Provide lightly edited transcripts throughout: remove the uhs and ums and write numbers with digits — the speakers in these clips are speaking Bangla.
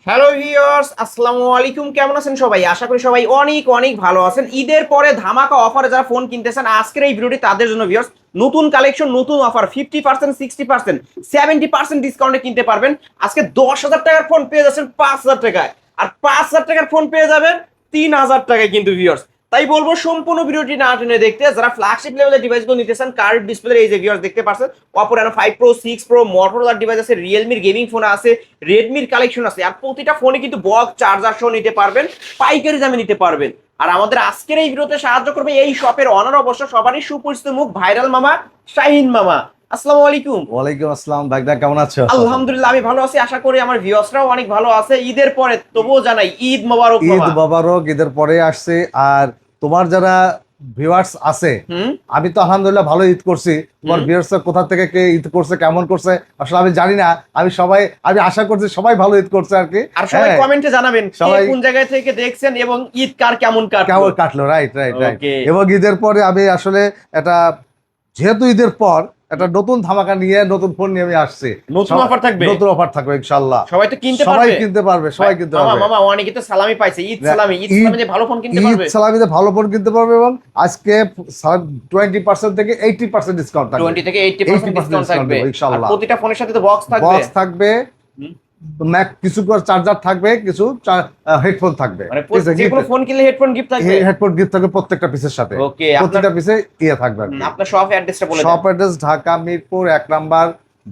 হ্যালো ভিউয়ার্স, আসসালামু আলাইকুম। কেমন আছেন সবাই? আশা করি সবাই অনেক অনেক ভালো আছেন। ঈদের পরে ধামাকা অফারে যারা ফোন কিনতেছেন আজকের এই ভিডিওটি তাদের জন্য ভিউয়ার্স। নতুন কালেকশন, নতুন অফার 50%, 60%, 70% ডিসকাউন্টে কিনতে পারবেন। আজকে 10,000 টাকার ফোন পেয়ে যাচ্ছেন 5,000 টাকায়, আর 5,000 টাকার ফোন পেয়ে যাবেন 3,000 টাকায় কিন্তু ভিউয়ার্স। তাই বলবো সম্পূর্ণ ভিডিওটি না টেনে দেখতে। যারা ফ্ল্যাগশিপ লেভেলের ডিভাইসগুলো নিতেছেন, কার্ভ ডিসপ্লে এই যে ভিউয়ার্স দেখতে পাচ্ছেন, Oppo Reno 5 Pro, 6 Pro, Motorola device আছে, Realme গেমিং ফোন আছে, Redmi কালেকশন আছে, আর প্রতিটা ফোনে কিন্তু বক্স চার্জার সহ নিতে পারবেন, পাইকারি দামে নিতে পারবেন। আর আমাদের আজকের এই ভিডিওতে সাহায্য করবে এই শপের অনার, অবশ্য সবারই সুপরিচিত মুখ, ভাইরাল মামা শাহিন মামা। আসসালামু আলাইকুম। ওয়ালাইকুম আসসালাম ভাইদা, কেমন আছো? আলহামদুলিল্লাহ আমি ভালো আছি, আশা করি আমার ভিউয়ার্সরাও অনেক ভালো আছে। ঈদের পরে তবুও জানাই ঈদ মোবারক ঈদ মামা। মোবারক। ঈদের পরে আসছে। আর তোমার যারা ভিউয়ার্স আছে, আমি তো আলহামদুলিল্লাহ ভালো ঈদ করছি। তোমার ভিউয়ার্স কোথা থেকে কে ঈদ করছে, কেমন করছে আসলে আমি জানি না। আমি আশা করছি সবাই ভালো ঈদ করছে আর কি। আর সবাই কমেন্টে জানাবেন সবাই কোন জায়গা থেকে দেখছেন এবং ঈদ কার কেমন কাটলো। Right right right. Okay. এবং ঈদের পরে আমি আসলে এটা, যেহেতু ঈদের পর একটা নতুন ধামাকা নিয়ে, নতুন ফোন নিয়ে আমি আসছি। নতুন অফার থাকবে, নতুন অফার থাকবে ইনশাআল্লাহ। সবাই তো কিনতে পারবে, সবাই কিনতে পারবে, সবাই কিনতে মামা পারবে। মামা অনেকে তো সালামি পাইছে, ঈদ সালামি, ঈদ সালামিতে ভালো ফোন কিনতে পারবে। ঈদ সালামিতে ভালো ফোন কিনতে পারবে এবং আজকে 20% থেকে 80% ডিসকাউন্ট থাকবে। 20 থেকে 80% ডিসকাউন্ট থাকবে আর ইনশাআল্লাহ। প্রতিটা ফোনের সাথে তো বক্স থাকবে। বক্স থাকবে, কিছু করে চার্জার থাকবে, কিছু হেডফোন থাকবে। মানে যে কোনো ফোন কিনলে হেডফোন গিফট থাকবে। হেডফোন গিফট থাকবে প্রত্যেকটা পিসের সাথে। ওকে, প্রত্যেকটা পিসে থাকবে। আপনার শপ অ্যাড্রেসটা বলে দেন। Shop address Dhaka Mirpur 1 number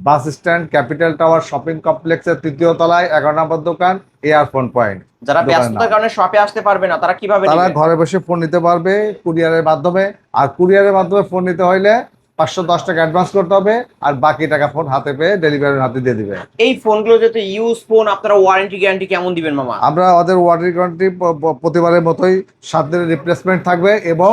bus stand, capital tower shopping কমপ্লেক্সের 3য় তলায় 11 নম্বর দোকান, এয়ারফোন পয়েন্ট। যারা ব্যস্ততার কারণে শপে আসতে পারবে না তারা কিভাবে তারা নেবে? ঘরে বসে ফোন নিতে পারবে কুরিয়ারের মাধ্যমে। আর কুরিয়ারের মাধ্যমে ফোন নিতে হইলে 510 টাকা অ্যাডভান্স করতে হবে, আর বাকি টাকা ফোন হাতে পেয়ে ডেলিভারির হাতে দিয়ে দিবে। এই ফোনগুলো যেহেতু ইউজ ফোন, আপনারা ওয়ারেন্টি গ্যারান্টি কেমন দিবেন মামা? আমরা ওদের ওয়ারেন্টি গ্যারান্টি প্রতিবারের মতই 7 দিনের রিপ্লেসমেন্ট থাকবে এবং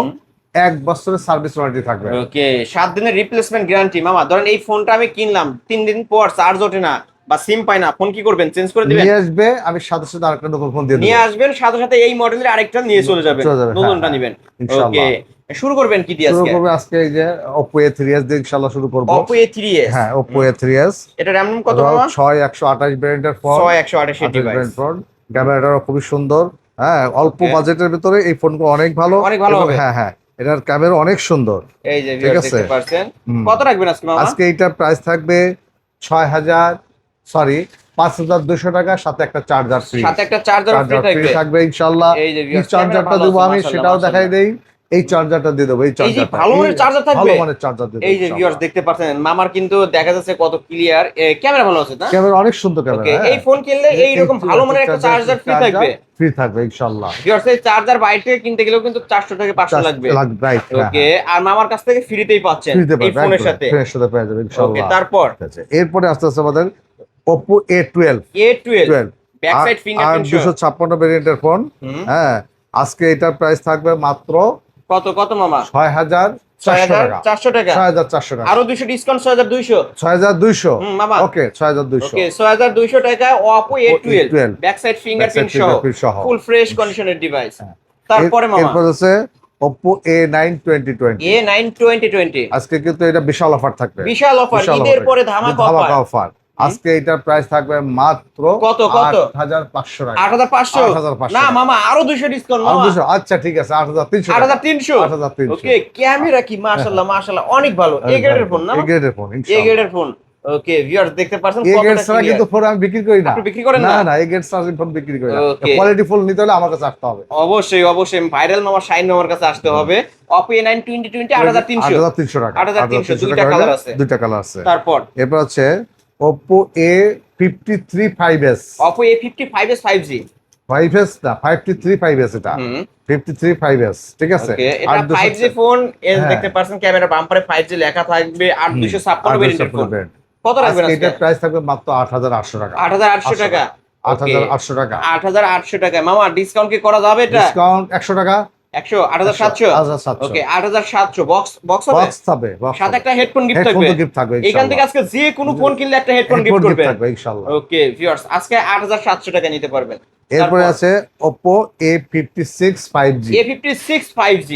1 বছরের সার্ভিস ওয়ারেন্টি থাকবে। ওকে, 7 দিনের রিপ্লেসমেন্ট গ্যারান্টি। মামা ধরেন এই ফোনটা আমি কিনলাম, 3 দিন পর চার্জ ওঠে না বা সিম পাই না, ফোন কি করবেন? চেঞ্জ করে দিবেন? নিয়ে আসবে, আমি সাথে সাথে আরেকটা নতুন ফোন দিয়ে দেব। নিয়ে আসবেন সাথে সাথে এই মডেলের আরেকটা নিয়ে চলে যাবেন, নতুনটা নেবেন। ওকে, শুরু করবেন কি দিয়ে? শুরু করব আজকে এই যে Oppo A3s দিয়ে ইনশাআল্লাহ শুরু করব। Oppo A3s, হ্যাঁ Oppo A3s। এটা RAM কত মামা? 6128 ভেরিয়েন্টের ফোন। 6128 ডিভাইস। ক্যামেরাটা খুবই সুন্দর। হ্যাঁ, অল্প বাজেটের ভিতরে এই ফোনগুলো অনেক ভালো, অনেক ভালো হবে। হ্যাঁ হ্যাঁ, এটার ক্যামেরা অনেক সুন্দর। এই যে দেখতে পাচ্ছেন। কত রাখবেন আজকে মামা? আজকে এইটার প্রাইস থাকবে 5,200 টাকা, সাথে একটা চার্জার ফ্রি। সাথে একটা চার্জার ফ্রি থাকবে ইনশাআল্লাহ। এই যে এই চার্জারটা দেবো আমি, সেটাও দেখাই দেই। এই চার্জারটা দিয়ে দেবো। এই চার্জারটা ভালো মানের চার্জার থাকবে, ভালো মানের চার্জার দিয়ে দেবো। এই যে ভিউয়ার্স দেখতে পাচ্ছেন মামার কিন্তু দেখা যাচ্ছে কত ক্লিয়ার, ক্যামেরা ভালো আছে না? ক্যামেরা অনেক সুন্দর ক্যামেরা। এই ফোন কিনলে এই রকম ভালো মানের একটা চার্জার ফ্রি থাকবে ইনশাআল্লাহ। ভিউয়ার্স এই চার্জার বাইরে কিনতে গেলেও কিন্তু 400 থেকে 500 লাগবে। ওকে, আর মামার কাছ থেকে ফ্রিতেই পাচ্ছেন এই ফোনের সাথে। ফ্রেশ সাথে পেয়ে যাবেন ইনশাআল্লাহ। ওকে, তারপর এরপরে আস্তে আস্তে আমাদের Oppo A12 back side fingerprint 256 ভেরিয়েন্টের ফোন। হ্যাঁ, আজকে এটার প্রাইস থাকবে মাত্র কত কত মামা? 6,400 টাকা। 6,400 টাকা, আরো 200 ডিসকাউন্ট 6,200। 6,200 মামা ওকে 6,200। ওকে, 6,200 টাকায় Oppo A12 back side fingerprint সহ ফুল ফ্রেশ কন্ডিশনের ডিভাইস। তারপরে মামা এরপর আছে Oppo A9 2020। A9 2020 আজকে কিন্তু এটা বিশাল অফার থাকবে, বিশাল অফার, ঈদের পরে ধামাকা অফার। আজকে এটার প্রাইস থাকবে মাত্র কত 8,500 টাকা। 8,500 না মামা, আরো 200 ডিসকাউন্ট মামা। আচ্ছা ঠিক আছে, 8,300 8,300। ওকে, ক্যামেরা কি মাশাআল্লাহ মাশাআল্লাহ অনেক ভালো। এ গ্রেডের ফোন না? এ গ্রেডের ফোন এ ইনশাআল্লাহ। গ্রেডের ফোন। ওকে ভিউয়ার্স দেখতে পাচ্ছেন এ গ্রেড ছাড়া কিন্তু ফোন আমি বিক্রি করি না। আপনি বিক্রি করেন না? না, এ গ্রেড ছাড়া ফোন বিক্রি করি না। কোয়ালিটি ফোন নিতে হলে আমার কাছে আসতে হবে। অবশ্যই অবশ্যই ভাইরাল মামা শাইন মামার কাছে আসতে হবে। Oppo A9 2020 8,300 টাকা। 8,300 দুইটা কালার আছে। দুইটা কালার আছে। তারপর এরপর আছে Oppo A53 5s। Oppo A55s 5G 5s না, 53 5s। এটা 53 5s, ঠিক আছে। ওকে, এটা 5G ফোন। দেখতে পাচ্ছেন ক্যামেরা বাম্পারে 5G লেখা থাকবে, 8,256 ভেরিয়েন্টের ফোন। কত রাখবেন আজকে? এটার প্রাইস থাকবে মাত্র 8,800 টাকা। 8,800 টাকা। 8,800 টাকা। 8,800 টাকায় মামা ডিসকাউন্ট কি করা যাবে? এটা ডিসকাউন্ট 100 টাকা। 100 8,700। ওকে, 8,700 বক্স হবে, সাথে একটা হেডফোন গিফট থাকবে। এখান থেকে আজকে যে কোনো ফোন কিনলে একটা হেডফোন গিফট করবেন ইনশাআল্লাহ। ওকে ভিউয়ার্স আজকে 8,700 টাকা নিতে পারবেন। এরপরে আছে Oppo A56 5G। A56 5G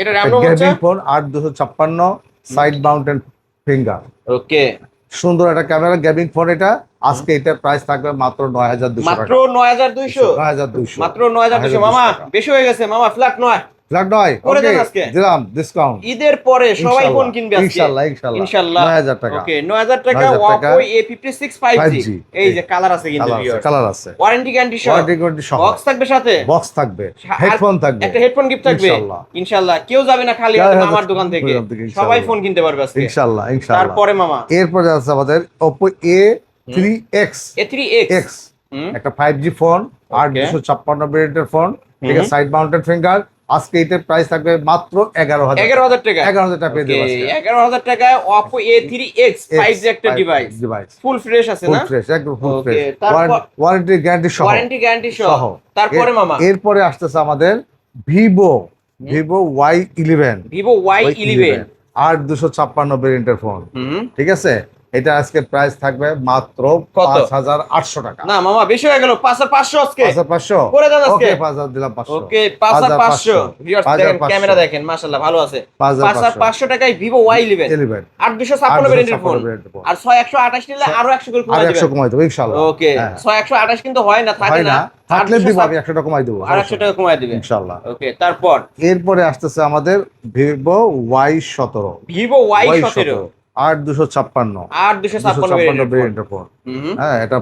এটা RAM রোম হচ্ছে gaming phone 8,256 side mounted finger. Okay, সুন্দর একটা ক্যামেরা গেমিং ফোন এটা। আজকে এটার প্রাইস থাকবে মাত্র 9200 মাত্র টাকা। 9200 9200 মাত্র 9200 মামা বেশি হয়ে গেছে মামা, ফ্ল্যাট নয় ফ্ল্যাট নয় করে ওকে দেন আজকে। দিলাম ডিসকাউন্ট ঈদের পরে সবাই ফোন কিনবে আজকে ইনশাআল্লাহ ইনশাআল্লাহ 9000 টাকা। ওকে 9000 টাকা 9000 টাকা। Oppo A56 5G 5G এই যে কালার আছে কিন্তু ভিউয়ার, কালার আছে, ওয়ারেন্টি গ্যারান্টি সহ, ওয়ারেন্টি গ্যারান্টি সহ, বক্স থাকবে সাথে, বক্স থাকবে, আর হেডফোন থাকবে, একটা হেডফোন গিফট থাকবে ইনশাআল্লাহ। ইনশাআল্লাহ। কেউ যাবে না খালি হাতে আমার দোকান থেকে, ইনশাআল্লাহ। সবাই ফোন কিনতে পারবে আজকে ইনশাআল্লাহ ইনশাআল্লাহ। তারপরে মামা এরপরে আছে আমাদের Oppo A3X A3X একটা 5G ফোন, 8256 ভেরিয়েন্টের ফোন, ঠিক আছে, সাইড মাউন্টেড ফিঙ্গার। আজকে এটার প্রাইস থাকবে মাত্র 11000 টাকা। 11000 টাকা পেয়ে দেব আজকে। 11000 টাকায় Oppo A3X 5G একটা ডিভাইস, ফুল ফ্রেশ আছে ফুল না? ফ্রেশ, একদম ফুল Okay, ফ্রেশ, তারপর ওয়ারেন্টি গ্যারান্টি সহ, ওয়ারেন্টি গ্যারান্টি সহ। তারপরে মামা এরপরে আসতেছে আমাদের Vivo Y11 Vivo Y11 8256 ভেরিয়েন্টের ফোন, ঠিক আছে। এটা আজকে প্রাইস থাকবে মাত্র কত? 5800 টাকা। না মামা বেশি হয়ে গেল, 5500 আজকে 5500 করে দেন আজকে। ওকে 5000 দিলাম 500 ওকে 5500 ভিউয়ার্স দেখেন, ক্যামেরা দেখেন মাশাআল্লাহ ভালো আছে। 5500 টাকায় Vivo Y11 8256 ভেরিয়েন্টের ফোন, আর 6128 নিলে আরো 100 করে কমাই আর দিবেন। 100 কমাই দেব ইনশাআল্লাহ। ওকে 6128 কিন্তু হয় না, থাকে হয় না, না, থাকলে দিব আমি 100 টাকা কমাই দেব আর 100 টাকা কমাই দিবেন ইনশাআল্লাহ। ওকে তারপর এরপরে আসতেছে আমাদের Vivo Y17 Vivo Y17 8256 8256 ভেরিয়েন্টের ফোন। হ্যাঁ, এটা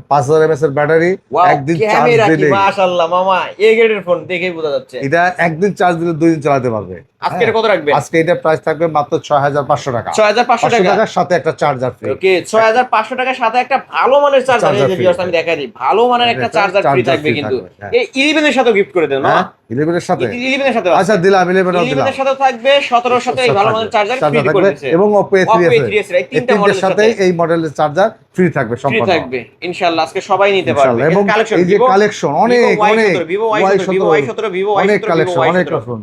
5000 mAh এর ব্যাটারি, একদিন চার্জ ক্যামেরা কি দিলে, মাশাআল্লাহ মামা এ গ্রেডের ফোন দেখেই বোঝা যাচ্ছে। এটা একদিন চার্জ দিলে 2 দিন চালাতে পারবে। আজকে এটা কত রাখবেন? আজকে এটা প্রাইস থাকবে মাত্র 6500 টাকা। 6500 টাকা টাকার সাথে একটা চার্জার ফ্রি। ওকে 6500 টাকার সাথে একটা ভালো মানের চার্জার, এই যে ভিউয়ার্স আমি দেখাই দিই, ভালো মানের একটা চার্জার ফ্রি থাকবে কিন্তু। এই 11 এর সাথে গিফট করে দেন না? 11 এর সাথে 11 এর সাথে আচ্ছা দিলাম, 11 এর সাথে থাকবে, 17 এর সাথে এই ভালো মানের চার্জার ফ্রি করে দিয়েছে, এবং Oppo A3s এই তিনটা মডেলের সাথে এই মডেলের চার্জার ফ্রি থাকবে ফ্রি সম্পূর্ণ। থাকবে ইনশাআল্লাহ। আজকে সবাই নিতে পারবে এবং কালেকশন, এই যে কালেকশন অনেক অনেক Vivo Y17 অনেক কালেকশন, অনেক কালেকশন,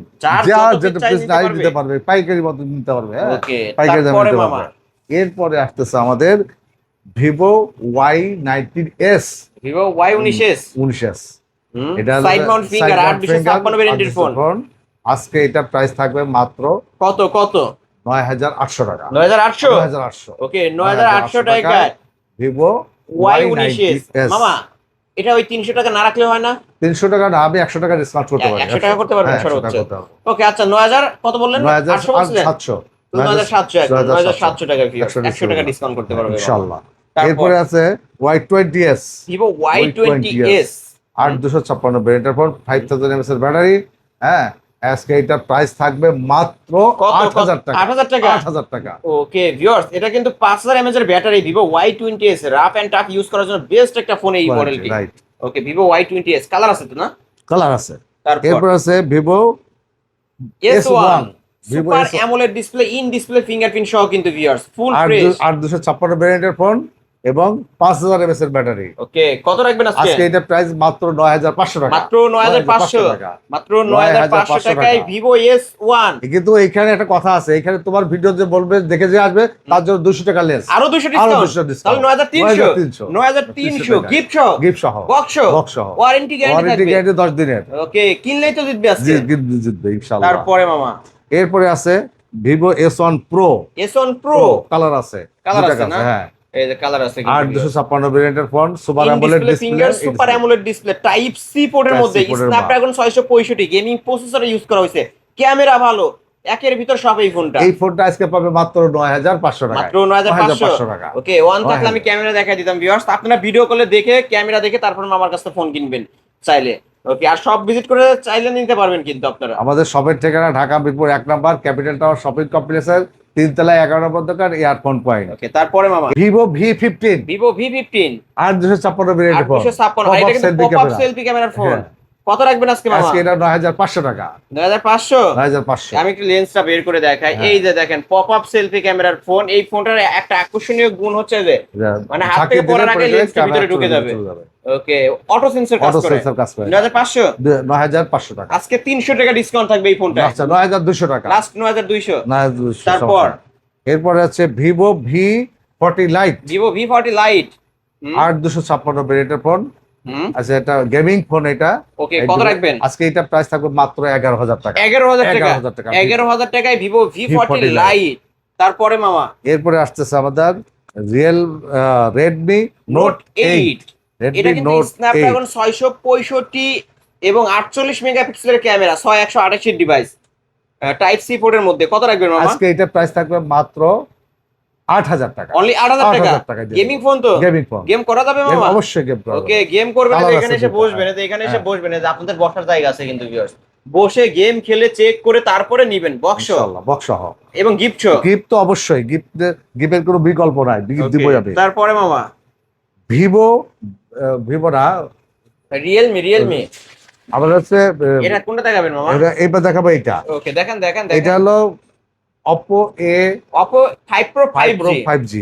যা যেটা প্রাইস নাই দিতে পারবে, পাইকারি মতো নিতে পারবে। ওকে পাইকারি দামে তারপরে নিতে মামা পারবে। এরপরে আসতেছে আমাদের Vivo Y19s Vivo Y19s 19s, এটা সাইড মাউন্ট ফিঙ্গার 8256 ভেরিয়েন্টের ফোন। আজকে এটা প্রাইস থাকবে মাত্র কত 9800 টাকা। 9800 ওকে 9800 টাকায় Vivo Y19s মামা। এটা ওই 300 টাকা না রাখলে হয় না? 300 টাকা না, আমি 100 টাকা ডিসকাউন্ট করতে পারি। 100 টাকা করতে পারবেন সর্বোচ্চ। ওকে আচ্ছা 9000 কত বললেন? 9700 9700 টাকা ফি, 100 টাকা ডিসকাউন্ট করতে পারবেন ইনশাআল্লাহ। এরপরে আছে Y20s Vivo Y20s 8256 ভেরিয়েন্টের ফোন, 5000 mAh এর ব্যাটারি। হ্যাঁ, আজকে এটা প্রাইস থাকবে মাত্র 8000 টাকা। 8000 টাকা 8000 টাকা। ওকে ভিউয়ার্স এটা কিন্তু 5000 mAh এর battery, Vivo Y20s rough and tough use করার জন্য বেস্ট একটা ফোন এই মডেলটি। রাইট, ওকে Vivo Y20s কালার আছে তো না? কালার আছে। তারপর এরপর আছে Vivo S1 super AMOLED display, in display fingerprint সহ কিন্তু ভিউয়ার্স ফুল ফ্রেশ 8256 ভেরিয়েন্টের ফোন এবং 5000 mAh এর ব্যাটারি। ওকে কত রাখবেন আজকে? আজকে এটা প্রাইস মাত্র 9500 টাকা। মাত্র 9500 টাকা। মাত্র 9500 টাকায় Vivo S1। কিন্তু এখানে একটা কথা আছে, এখানে তোমার ভিডিও যে বলবে দেখে যে আসবে তার জন্য 200 টাকা লেস, আরো 200 ডিসকাউন্ট, তাহলে 9300 9300 গিফট সহ বক্স সহ ওয়ারেন্টি গ্যারান্টি 10 দিনের। ওকে কিনলেই তো জিতবে আজকে, জিতবে ইনশাআল্লাহ। তারপরে মামা এরপরে আছে Vivo S1 Pro কালার আছে, কালার আছে না? হ্যাঁ এই যে কালার আছে 8256 ভেরিয়েন্টের phone, super AMOLED display, super AMOLED display type C পোর্টের মধ্যে স্ন্যাপড্রাগন 665 গেমিং প্রসেসর ইউজ করা হয়েছে, ক্যামেরা ভালো, একের ভিতর সব এই ফোনটা। এই ফোনটা আজকে পাবে মাত্র 9500 টাকা, মাত্র 9500 টাকা। ওকে ওয়ান থাকলে আমি ক্যামেরা দেখাই দিতাম ভিউয়ার্স, আপনারা ভিডিও কলে দেখে ক্যামেরা দেখে তারপর আমার কাছে ফোন কিনবেন চাইলে। ওকে আর সব ভিজিট করে চাইলে নিতে পারবেন কিন্তু আপনারা। আমাদের শপের ঠিকানা Dhaka Mirpur 1 number capital tower shopping কমপ্লেক্সের 3 তলায় 11 নম্বর দোকান ইয়ারফোন পয়েন্ট। ওকে তারপরে মামা Vivo V15 8256 ভেরিয়েন্টের ফোন, 8256 এটা কিন্তু পপআপ সেলফি ক্যামেরার ফোন। কত রাখবেন আজকে মামা? আজকে এটা 9500 টাকা। 9500 আমি একটু লেন্সটা বের করে দেখাই। এই যে দেখেন পপআপ সেলফি ক্যামেরার ফোন। এই ফোনটার একটা আকর্ষণীয় গুণ হচ্ছে যে মানে হাত থেকে পড়ার আগে লেন্সটা ভিতরে ঢুকে যাবে। ওকে অটো সেন্সর কাজ করে 9500 টাকা। আজকে 300 টাকা ডিসকাউন্ট থাকবে এই ফোনটা। আচ্ছা 9200 টাকা, লাস্ট 9200। তারপর এরপরে আছে Vivo V40 Lite, Vivo V40 Lite 8256 ভেরিয়েন্টের ফোন। আচ্ছা এটা গেমিং ফোন এটা। ওকে কত রাখবেন? আজকে এটা প্রাইস থাকবে মাত্র 11000 টাকা। 11000 টাকা 11000 টাকায় Vivo V40 Lite। তারপরে মামা এরপরে আসতেছে আমাদের real Redmi note note 8 eight. এটা রেডমি কিন্তু নোট এইট। স্ন্যাপড্রাগন 665 এবং 48 মেগাপিক্সেলের ক্যামেরা, 128 ডিভাইস, টাইপ সি পোর্টের মধ্যে। কত রাখবেন মামা? আজকে এটা প্রাইস থাকবে মাত্র 8,000 টাকা। অনলি 8000 টাকা। 8,000 টাকা দিয়ে গেমিং ফোন তো? Gaming phone. গেম করা যাবে গেম মামা? অবশ্যই গেম করা ওকে, যাবে। গেম করবেন Colour তো আছে এখানে এসে দুটো, বসবেন, হ্যাঁ। তো এখানে এসে হ্যাঁ। বসবেন, এই যে আপনাদের বসার জায়গা আছে কিন্তু ভিউয়ার্স। বসে গেম খেলে চেক করে তারপরে নিবেন বক্স ইনশাআল্লাহ বক্স সহ। এবং গিফট গিফট তো অবশ্যই, গিফটের কোনো বিকল্প নাই, গিফট দিব যাবে। তারপরে মামা ভিভো, ভিভো না, রিয়েলমি আমাদের হচ্ছে এটা কোনটা দেখাবেন মামা? এইবার দেখাবো এটা। ওকে, দেখেন এটা হলো Oppo Oppo 5 Pro 5 Pro 5G 5G।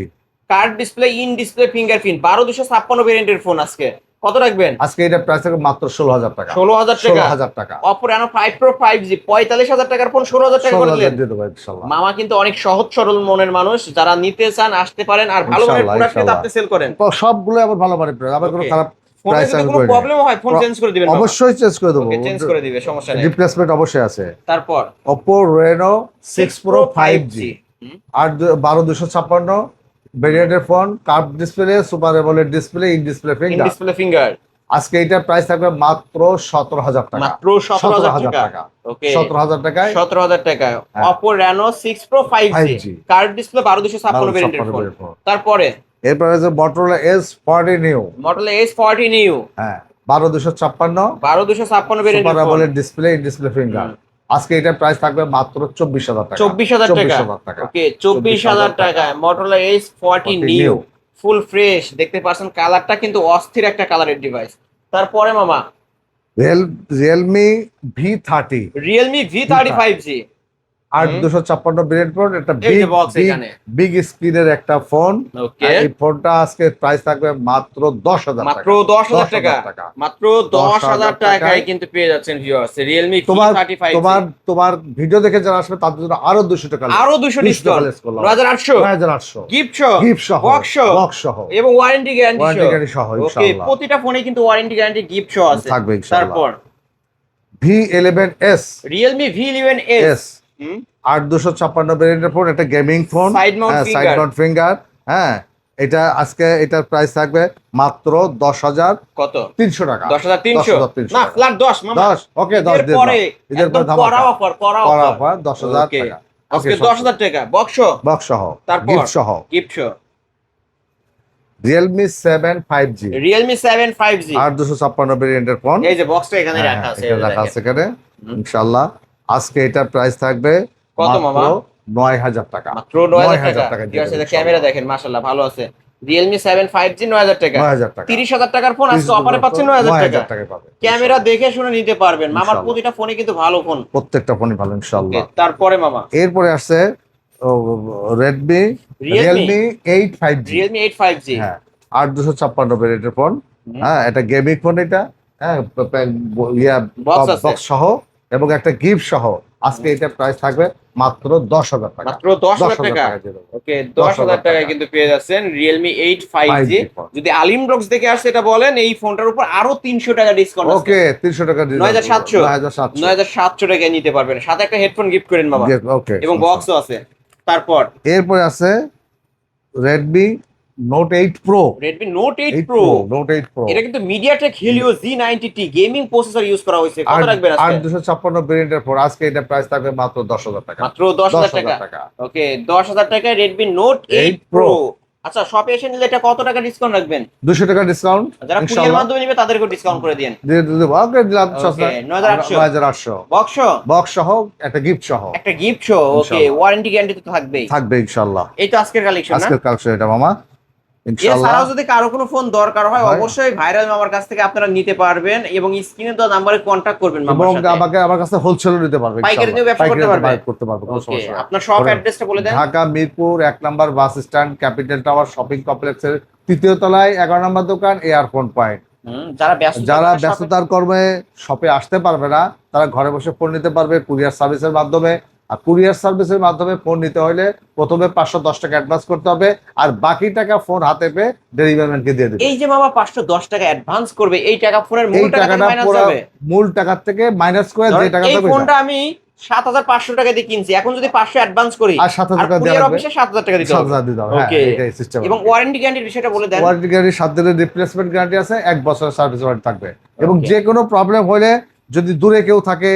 Curved display, in display fingerprint, 12256 ভেরিয়েন্টের ফোন। আজকে কত রাখবেন? আজকে এটা প্রাইস থাকবে মাত্র 16,000 টাকা। 16,000 টাকা। 16,000 টাকা। Oppo Reno 5 Pro 5G 45,000 টাকার ফোন 16,000 টাকা করে 16,000 দিলেন। দিয়ে দেবো ইনশাআল্লাহ। মামা কিন্তু অনেক সহজ সরল মনের মানুষ, যারা নিতে চান আসতে পারেন। আর ভালো মানের ইনশাআল্লাহ, প্রোডাক্ট ইনশাআল্লাহ। আপনি সেল করেন। তো সবগুলো আবার ভালো মানে প্রাইস, আবার কোনো Okay. খারাপ ফোনে প্রাইস যদি আমি কোনো করি না। প্রবলেম হয় ফোন চেঞ্জ করে দিবেন মামা। অবশ্যই চেঞ্জ করে দেবো, ওকে, চেঞ্জ করে দিবে, সমস্যা নেই। রিপ্লেসমেন্ট অবশ্যই আছে। তারপর Oppo Reno 6 Pro 5G hmm, 12256 ভেরিয়েন্টের phone, curve display, super AMOLED display, in display in finger. Display finger. আজকে এটার প্রাইস থাকবে মাত্র 17,000 টাকা। মাত্র 17,000 টাকা। ওকে, 17,000 টাকায় 17,000 টাকা। হ্যাঁ। Oppo Reno 6 Pro 5G 5G curved display, 12256 ভেরিয়েন্টের ফোন। তারপরে এরপরে আছে Motorola S40 new. Motorola S40 new হ্যাঁ 12256 12256 সুপার ভেরিয়েন্টের phone. AMOLED display, in display finger. আজকে এটার প্রাইস থাকবে মাত্র 24,000 টাকা। 24,000 টাকা। 24,000 টাকা। ওকে, 24,000 টাকা Motorola S40 new, full fresh. দেখতে পাচ্ছেন কালারটা কিন্তু অস্থির একটা কালারের ডিভাইস। তারপরে মামা Realme V30 Realme V30 5G 8256 variant phone. এটা এই যে box এখানে। বিগ স্ক্রিনের একটা ফোন। ওকে, এই ফোনটা আজকে প্রাইস থাকবে মাত্র 10,000 মাত্র টাকা। 10,000 টাকা। 10,000 টাকা। মাত্র 10,000 টাকায় কিন্তু পেয়ে যাচ্ছেন ভিউয়ার্স Realme তোমার V30 5G। তোমার ভিডিও দেখে যারা আসবে তাদের জন্য আরো 200 টাকা আরো 200 ডিসকাউন্ট, 9,800 9,800 গিফট সহ, গিফট সহ, বক্স সহ এবং ওয়ারেন্টি গ্যারান্টি ওয়ারেন্টি সহ। গ্যারান্টি সহ ওকে, ইনশাআল্লাহ প্রতিটা ফোনে কিন্তু ওয়ারেন্টি গ্যারান্টি গিফট সহ আছে। থাকবে ইনশাআল্লাহ। তারপর V11s Realme V11s S 8256 ভেরিয়েন্টের ফোন, একটা gaming phone, Side mount side finger। Mount finger. হ্যাঁ এটা আজকে এটার প্রাইস থাকবে মাত্র 10,300 কত? টাকা। 10,300 10,300 না, টাকা। ফ্ল্যাট 10 মামা। 10 ওকে 10 এর দিয়ে পরে দাও। ঈদের পর একদম ধামাকা। করা অফার, করা করা অফার। অফার 10,000 ওকে, টাকা। আজকে ওকে, 10,000 টাকা বক্স বক্স সহ, তারপর গিফট সহ। গিফট সহ Realme 7 5G Realme 7 5G 8256 ভেরিয়েন্টের ফোন। এই যে বক্সটা এখানে হ্যাঁ, রাখা আছে, এখানে রাখা আছে এখানে। ইনশাআল্লাহ আজকে এটার প্রাইস থাকবে কত মামা? 9,000 টাকা। মাত্র 9,000 টাকা। 9,000 টাকা ঠিক দিয়ে আছে, দেবো ক্যামেরা দেখেন মাশাআল্লাহ ভালো আছে। Realme 7 5G 9,000 টাকা। 9,000 টাকা। 30,000 টাকার ফোন আজকে অফারে পাচ্ছেন 9,000 টাকা। টাকায় পাবে। ক্যামেরা দেখে শুনে নিতে পারবেন মামার। ইনশাআল্লাহ। প্রতিটা ফোনে কিন্তু ভালো ফোন। প্রত্যেকটা ফোনই ভালো ইনশাআল্লাহ। তারপরে মামা এরপরে আসছে Redmi Realme 8 5G। Realme 8 5G হ্যাঁ 8256 ভেরিয়েন্টের ফোন। হ্যাঁ এটা গেমিং ফোন, এটা হ্যাঁ Box আছে। বক্স সহ এবং একটা গিফট সহ। আজকে এটা প্রাইস থাকবে মাত্র 10,000 টাকা। মাত্র 10,000 টাকা। দিয়ে দেবো। ওকে, 10,000 টাকায় টাকা। কিন্তু পেয়ে যাচ্ছেন Realme 8 5G। 5G phone. যদি আলিম ব্লগস দেখে আসে এটা বলেন, এই ফোনটার উপর আরো 300 টাকা ডিসকাউন্ট আছে। ওকে 300 টাকা দিয়ে 9,700 9,700 9,700 টাকায় নিতে পারবেন, সাথে একটা হেডফোন গিফট করেন বাবা। ওকে এবং বক্সও আছে। তারপর এরপরে আছে Redmi Note 8 Pro। Redmi Note 8 Pro Note 8 Pro এটা কিন্তু MediaTek Helio Z90T gaming processor use করা হয়েছে। কত রাখবেন আজকে? 8256 ভেরিয়েন্টের পর আজকে এটা প্রাইস থাকবে মাত্র 10,000 টাকা। মাত্র 10,000 টাকা। ওকে, 10,000 টাকায় Redmi Note 8 Pro। আচ্ছা, শপে এসে নিলে এটা কত টাকা ডিসকাউন্ট রাখবেন? 200 টাকা ডিসকাউন্ট যারা কুরিয়ার মাধ্যমে নেবে তাদেরকেও ডিসকাউন্ট করে দেন। দিয়ে দেব। ওকে দিলাম ওকে, 9,800 9,800 বক্স বক্স সহ একটা গিফট সহ একটা গিফট শো। ওকে, ইনশাআল্লাহ। ওয়ারেন্টি গ্যারান্টি তো থাকবেই। থাকবে ইনশাআল্লাহ। এই তো আজকের কালেকশন না? আজকের কালেকশন এটা মামা ইনশাআল্লাহ। এছাড়াও যদি কারো কোনো ফোন দরকার হয় হয়। অবশ্যই ভাইরাল মামার কাছ থেকে আপনারা নিতে পারবেন এবং স্ক্রিনে দেওয়া নাম্বারে কন্টাক্ট করবেন মামার এবং সাথে। আমার কাছে হোলসেলও নিতে পারবে পাইকারি ইনশাআল্লাহ। নিয়েও ব্যবসা করতে পারবে। পাইকারি করতে পারবে, কোনো ওকে, সমস্যা নেই। আপনার শপ অ্যাড্রেসটা বলে দেন। Dhaka Mirpur 1 number bus stand, capital tower shopping কমপ্লেক্সের 3য় তলায় 11 নম্বর দোকান, এয়ারফোন পয়েন্ট। যারা ব্যস্ততার কর্মে শপে আসতে পারবে না তারা ঘরে বসে ফোন নিতে পারবে কুরিয়ার সার্ভিসের মাধ্যমে। আর কুরিয়ার সার্ভিসের মাধ্যমে ফোন নিতে হলে প্রথমে 510 টাকা অ্যাডভান্স করতে হবে, আর বাকি টাকা ফোন হাতে পেয়ে ডেলিভারি ম্যানকে দিয়ে দেবে। এই যে মামা 510 টাকা অ্যাডভান্স করবে, এই টাকা ফোনের এই মূল টাকা টাকাটা মাইনাস পুরো যাবে। মূল টাকার থেকে মাইনাস করে যে ধরেন টাকা এই দেবে ফোনটা আমি 7,500 টাকা দিয়ে কিনছি, এখন যদি 500 অ্যাডভান্স করি আর 7,000 টাকা দেওয়া কুরিয়ার লাগবে। অফিসে 7,000 টাকা দিতে হবে। 7,000 দিতে হবে, হ্যাঁ, Okay. এটাই সিস্টেম। এবং ওয়ারেন্টি গ্যারান্টির বিষয়টা বলে দেন। ওয়ারেন্টি গ্যারান্টি 7 দিনের রিপ্লেসমেন্ট গ্যারান্টি আছে, 1 বছরের সার্ভিস ওয়ারেন্টি থাকবে। এবং Okay. যে কোনো প্রবলেম হলে যদি দূরে কেউ থাকে,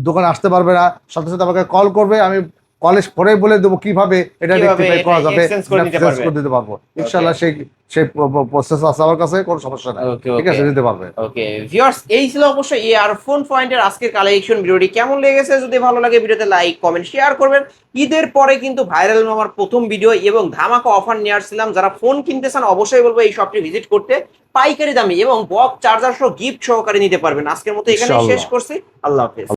দোকানে আসতে পারবে না, সাথে সাথে আমাকে কল করবে, আমি কলেজ পরে বলে দেবো কিভাবে এটা কিভাবে রেকটিফাই করা এটা যাবে, exchange করে নিতে exchange পারবে। করে দিতে পারবো ইনশাআল্লাহ। সেই প্রসেস আছে আমার কাছে, কোনো সমস্যা নাই, ওকে ঠিক আছে, দিতে পারবে। ওকে ভিউয়ার্স, এই ছিল অবশ্যই ইয়ারফোন পয়েন্টের আজকের কালেকশন। ভিডিওটি কেমন লেগেছে, যদি ভালো লাগে ভিডিওতে লাইক কমেন্ট শেয়ার করবেন। ঈদের পরে কিন্তু ভাইরাল মামার প্রথম ভিডিও এবং ধামাকা অফার নিয়ে আসছিলাম। যারা ফোন কিনতে চান অবশ্যই বলবো এই শপটি ভিজিট করতে, পাইকারি দামে এবং বক্স চার্জার সহ গিফট সহকারে নিতে পারবেন। আজকের মতো এখানে ইনশাআল্লাহ। শেষ করছি, আল্লাহ হাফেজ।